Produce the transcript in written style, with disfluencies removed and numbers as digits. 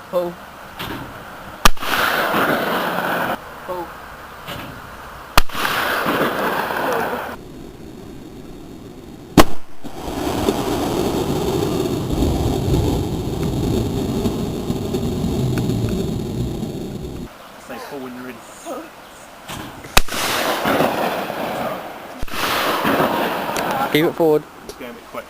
Pull. Pull. Say pull when you're ready. Keep it forward. It's going a bit quick.